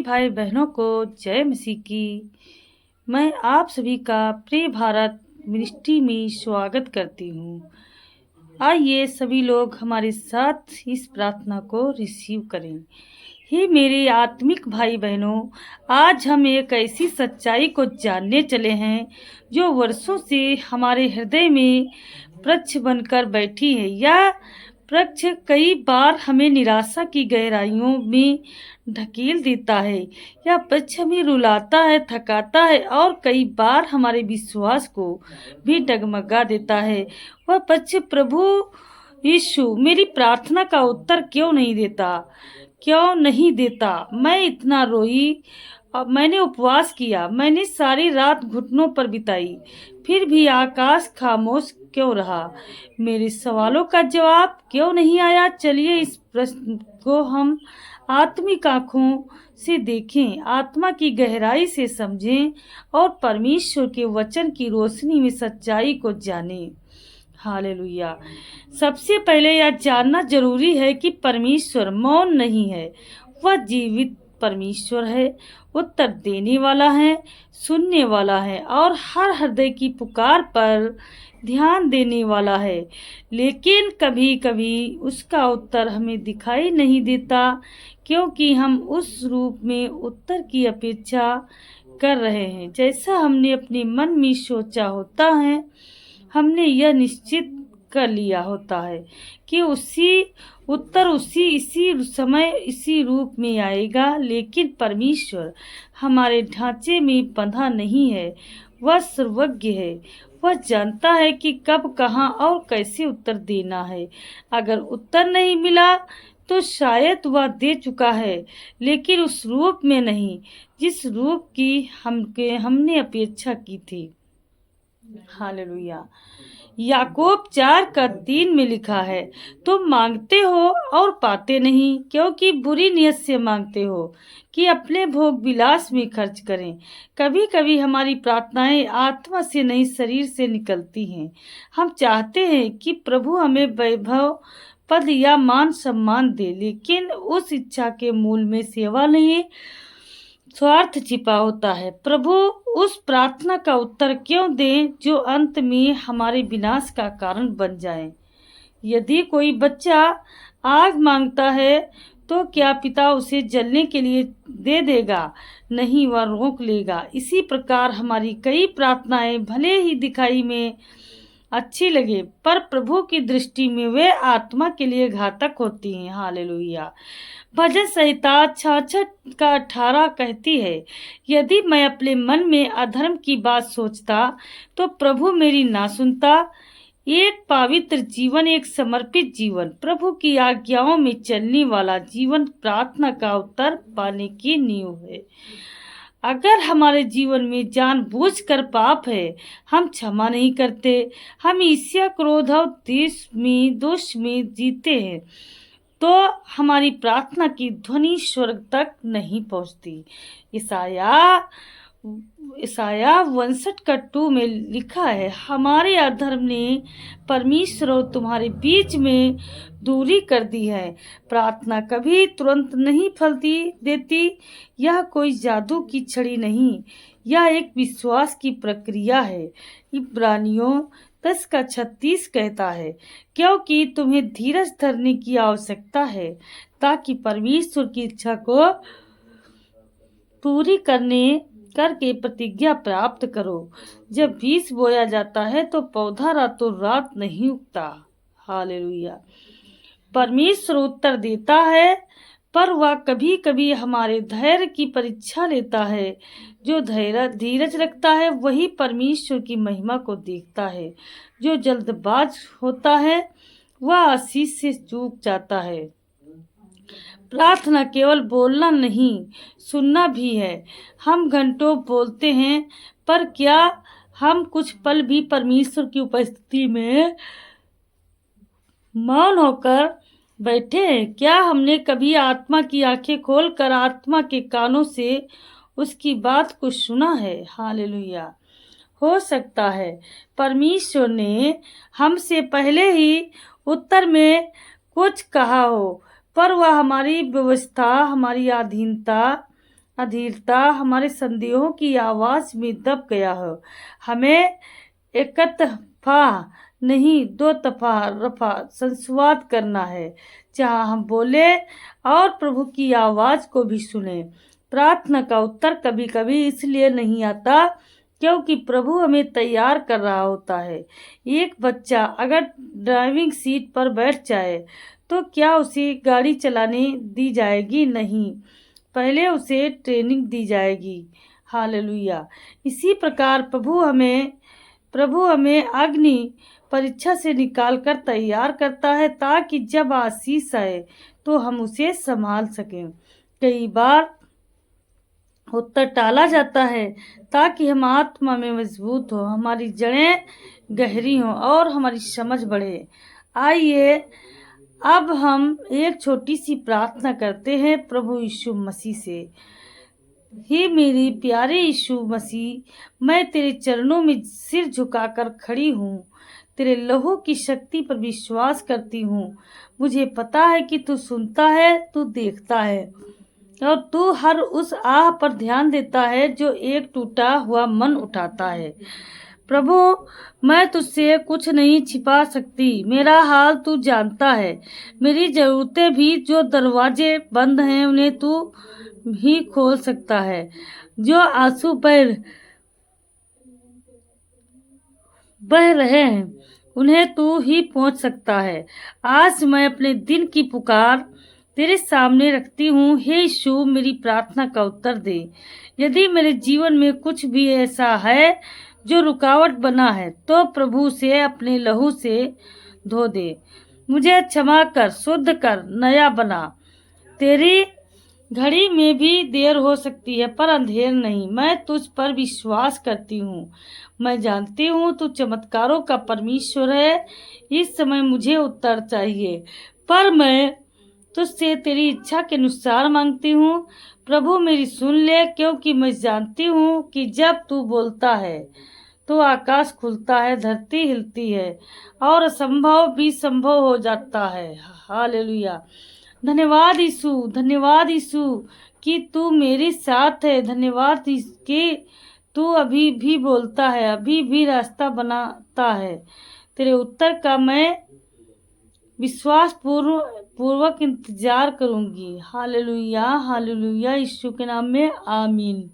भाई बहनों को जय मसीह की। मैं आप सभी का प्रिय भारत मिनिस्ट्री में स्वागत करती हूँ। आइए सभी लोग हमारे साथ इस प्रार्थना को रिसीव करें। हे मेरे आत्मिक भाई बहनों, आज हम एक ऐसी सच्चाई को जानने चले हैं जो वर्षों से हमारे हृदय में वृक्ष बनकर बैठी है। यह वृक्ष कई बार हमें निराशा की गहराइयों में ढकेल देता है। यह वृक्ष हमें रुलाता है, थकाता है और कई बार हमारे विश्वास को भी डगमगा देता है। वह वृक्ष प्रभु यीशु मेरी प्रार्थना का उत्तर क्यों नहीं देता, क्यों नहीं देता। मैं इतना रोई, अब मैंने उपवास किया, मैंने सारी रात घुटनों पर बिताई, फिर भी आकाश खामोश क्यों रहा। मेरे सवालों का जवाब क्यों नहीं आया। चलिए इस प्रश्न को हम आत्मिक आंखों से देखें, आत्मा की गहराई से समझें और परमेश्वर के वचन की रोशनी में सच्चाई को जानें। हालेलुया। सबसे पहले यह जानना जरूरी है कि परमेश्वर मौन नहीं है, वह जीवित परमेश्वर है, उत्तर देने वाला है, सुनने वाला है और हर हृदय की पुकार पर ध्यान देने वाला है। लेकिन कभी कभी उसका उत्तर हमें दिखाई नहीं देता, क्योंकि हम उस रूप में उत्तर की अपेक्षा कर रहे हैं जैसा हमने अपने मन में सोचा होता है। हमने यह निश्चित कर लिया होता है कि इसी समय इसी रूप में आएगा, लेकिन परमेश्वर हमारे ढांचे में बंधा नहीं है। वह सर्वज्ञ है, वह जानता है कि कब, कहाँ और कैसे उत्तर देना है। अगर उत्तर नहीं मिला तो शायद वह दे चुका है, लेकिन उस रूप में नहीं जिस रूप की हमने अपेक्षा की थी। हालेलुया। याकूब 4:3 में लिखा है, तुम मांगते हो और पाते नहीं, क्योंकि बुरी नियत से मांगते हो कि अपने भोग विलास में खर्च करें। कभी कभी हमारी प्रार्थनाएं आत्मा से नहीं शरीर से निकलती हैं। हम चाहते हैं कि प्रभु हमें वैभव, पद या मान सम्मान दे, लेकिन उस इच्छा के मूल में सेवा नहीं, स्वार्थ छिपा होता है। प्रभु उस प्रार्थना का उत्तर क्यों दें जो अंत में हमारे विनाश का कारण बन जाए। यदि कोई बच्चा आग मांगता है तो क्या पिता उसे जलने के लिए दे देगा? नहीं, वह रोक लेगा। इसी प्रकार हमारी कई प्रार्थनाएं भले ही दिखाई में अच्छी लगे, पर प्रभु की दृष्टि में वे आत्मा के लिए घातक होती हैं। हालेलुया। भजन संहिता 66:18 कहती है, यदि मैं अपने मन में अधर्म की बात सोचता तो प्रभु मेरी ना सुनता। एक पवित्र जीवन, एक समर्पित जीवन, प्रभु की आज्ञाओं में चलने वाला जीवन प्रार्थना का उत्तर पाने की नींव है। अगर हमारे जीवन में जानबूझकर पाप है, हम क्षमा नहीं करते, हम ईर्ष्या, क्रोध और दोष में जीते हैं, तो हमारी प्रार्थना की ध्वनि स्वर्ग तक नहीं पहुंचती। ईसाया 62:2 में लिखा है, हमारे अधर्म ने परमेश्वर और तुम्हारे बीच में दूरी कर दी है। प्रार्थना कभी तुरंत नहीं फलती देती, यह कोई जादू की छड़ी नहीं, यह एक विश्वास की प्रक्रिया है। इब्रानियों 10:36 कहता है, क्योंकि तुम्हें धीरज धरने की आवश्यकता है ताकि परमेश्वर की इच्छा को पूरी करके प्रतिज्ञा प्राप्त करो। जब बीज बोया जाता है तो पौधा रातों रात नहीं उगता। हालेलुया। परमेश्वर उत्तर देता है, पर वह कभी कभी हमारे धैर्य की परीक्षा लेता है। जो धीरज रखता है वही परमेश्वर की महिमा को देखता है। जो जल्दबाज होता है वह आशीष से चूक जाता है। प्रार्थना केवल बोलना नहीं, सुनना भी है। हम घंटों बोलते हैं, पर क्या हम कुछ पल भी परमेश्वर की उपस्थिति में मौन होकर बैठे हैं? क्या हमने कभी आत्मा की आंखें खोलकर आत्मा के कानों से उसकी बात को सुना है? हालेलुया। हो सकता है परमेश्वर ने हमसे पहले ही उत्तर में कुछ कहा हो, पर वह हमारी व्यवस्था, हमारी अधीनता अधीरता हमारे संदेहों की आवाज में दब गया हो। हमें एक तफा नहीं, दो रफा संवाद करना है, जहाँ हम बोले और प्रभु की आवाज को भी सुने। प्रार्थना का उत्तर कभी कभी इसलिए नहीं आता क्योंकि प्रभु हमें तैयार कर रहा होता है। एक बच्चा अगर ड्राइविंग सीट पर बैठ जाए तो क्या उसे गाड़ी चलाने दी जाएगी? नहीं, पहले उसे ट्रेनिंग दी जाएगी। हालेलुया। इसी प्रकार प्रभु हमें अग्नि परीक्षा से निकाल कर तैयार करता है ताकि जब आशीष आए तो हम उसे संभाल सकें। कई बार उत्तर टाला जाता है ताकि हम आत्मा में मजबूत हो, हमारी जड़ें गहरी हों और हमारी समझ बढ़े। आइए अब हम एक छोटी सी प्रार्थना करते हैं प्रभु यीशु मसीह से। हे मेरी प्यारे यीशु मसीह, मैं तेरे चरणों में सिर झुकाकर खड़ी हूँ। तेरे लहू की शक्ति पर विश्वास करती हूँ। मुझे पता है कि तू सुनता है, तू देखता है और तू हर उस आह पर ध्यान देता है जो एक टूटा हुआ मन उठाता है। प्रभु, मैं तुझसे कुछ नहीं छिपा सकती। मेरा हाल तू जानता है। मेरी जरूरतें भी, जो दरवाजे बंद हैं उन्हें तू ही खोल सकता है। जो आंसू बह रहे हैं उन्हें तू ही पहुंच सकता है। आज मैं अपने दिन की पुकार तेरे सामने रखती हूँ। हे यीशु, मेरी प्रार्थना का उत्तर दे। यदि मेरे जीवन में कुछ भी ऐसा है जो रुकावट बना है तो प्रभु से अपने लहू से धो दे। मुझे क्षमा कर, शुद्ध कर, नया बना। तेरी घड़ी में भी देर हो सकती है पर अंधेर नहीं। मैं तुझ पर विश्वास करती हूँ। मैं जानती हूँ तू चमत्कारों का परमेश्वर है। इस समय मुझे उत्तर चाहिए पर मैं तुझसे तेरी इच्छा के अनुसार मांगती हूँ। प्रभु, मेरी सुन ले, क्योंकि मैं जानती हूँ कि जब तू बोलता है तो आकाश खुलता है, धरती हिलती है और असंभव भी संभव हो जाता है। हालेलुया। धन्यवाद यीशु, धन्यवाद यीशु कि तू मेरे साथ है। धन्यवाद कि तू अभी भी बोलता है, अभी भी रास्ता बनाता है। तेरे उत्तर का मैं विश्वास पूर्वक इंतजार करूंगी। Hallelujah, hallelujah. यीशु के नाम में आमीन।